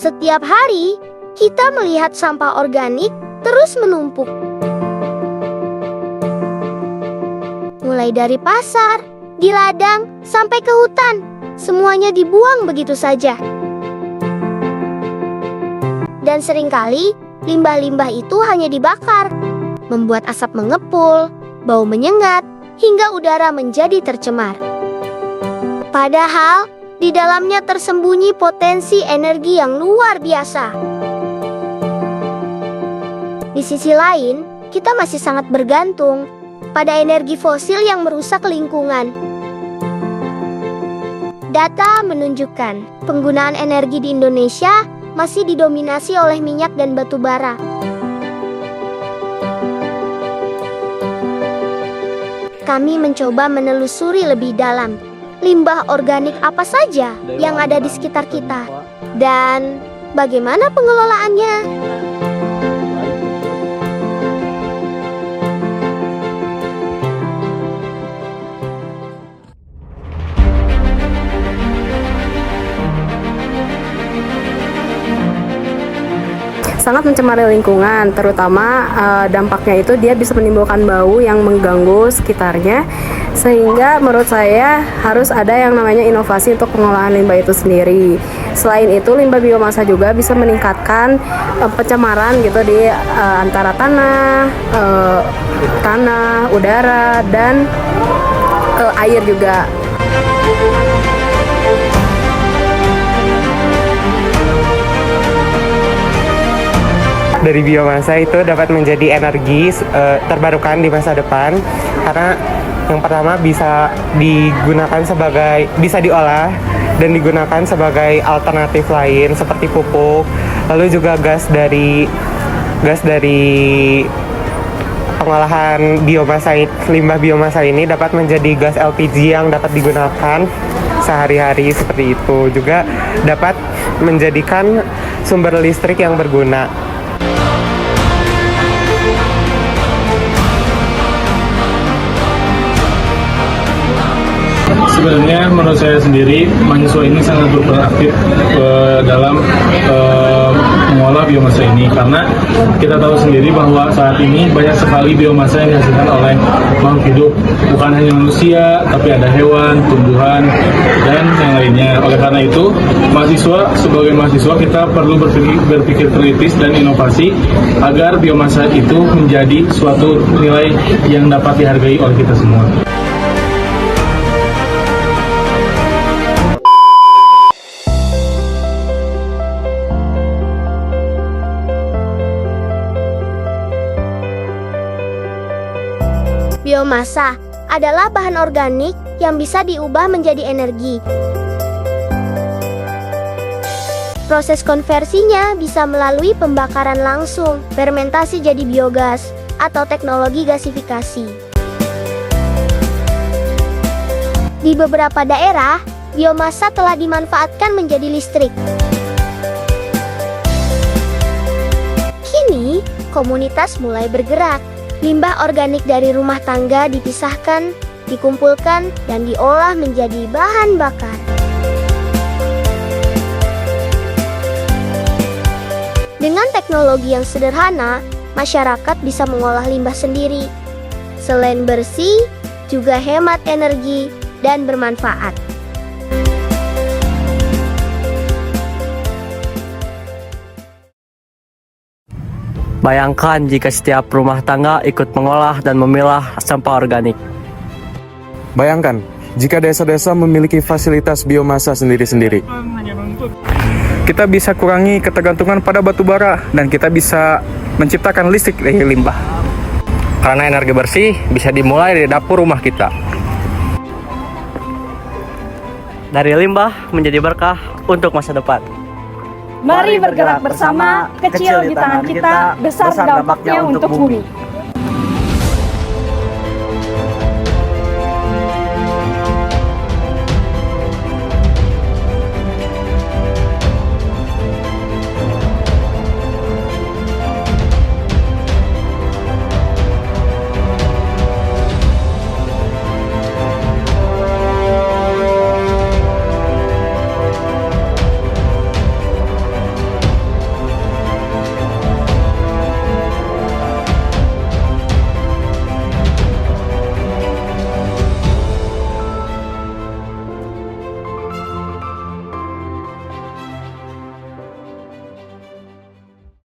Setiap hari, kita melihat sampah organik terus menumpuk. Mulai dari pasar, di ladang, sampai ke hutan, semuanya dibuang begitu saja. Dan seringkali, limbah-limbah itu hanya dibakar, membuat asap mengepul, bau menyengat, hingga udara menjadi tercemar. Padahal, di dalamnya tersembunyi potensi energi yang luar biasa. Di sisi lain, kita masih sangat bergantung pada energi fosil yang merusak lingkungan. Data menunjukkan penggunaan energi di Indonesia masih didominasi oleh minyak dan batu bara. Kami mencoba menelusuri lebih dalam limbah organik apa saja yang ada di sekitar kita dan bagaimana pengelolaannya. Sangat mencemari lingkungan, terutama dampaknya itu dia bisa menimbulkan bau yang mengganggu sekitarnya, sehingga menurut saya harus ada yang namanya inovasi untuk pengolahan limbah itu sendiri. Selain itu, limbah biomasa juga bisa meningkatkan pencemaran gitu di antara tanah, udara, dan air juga. Dari biomasa itu dapat menjadi energi terbarukan di masa depan, karena yang pertama bisa diolah dan digunakan sebagai alternatif lain seperti pupuk. Lalu juga gas dari pengolahan limbah biomasa ini dapat menjadi gas LPG yang dapat digunakan sehari-hari seperti itu. Juga dapat menjadikan sumber listrik yang berguna. Sebenarnya menurut saya sendiri, mahasiswa ini sangat berperan aktif dalam mengolah biomasa ini, karena kita tahu sendiri bahwa saat ini banyak sekali biomasa yang dihasilkan oleh makhluk hidup, bukan hanya manusia, tapi ada hewan, tumbuhan, dan yang lainnya. Oleh karena itu, sebagai mahasiswa kita perlu berpikir kritis dan inovasi agar biomasa itu menjadi suatu nilai yang dapat dihargai oleh kita semua. Biomasa adalah bahan organik yang bisa diubah menjadi energi. Proses konversinya bisa melalui pembakaran langsung, fermentasi jadi biogas, atau teknologi gasifikasi. Di beberapa daerah, biomasa telah dimanfaatkan menjadi listrik. Kini, komunitas mulai bergerak. Limbah organik dari rumah tangga dipisahkan, dikumpulkan, dan diolah menjadi bahan bakar. Dengan teknologi yang sederhana, masyarakat bisa mengolah limbah sendiri. Selain bersih, juga hemat energi dan bermanfaat. Bayangkan jika setiap rumah tangga ikut mengolah dan memilah sampah organik. Bayangkan jika desa-desa memiliki fasilitas biomasa sendiri-sendiri. Kita bisa kurangi ketergantungan pada batu bara dan kita bisa menciptakan listrik dari limbah. Karena energi bersih bisa dimulai dari dapur rumah kita. Dari limbah menjadi berkah untuk masa depan. Mari bergerak bersama, kecil di tangan kita, besar dampaknya untuk bumi.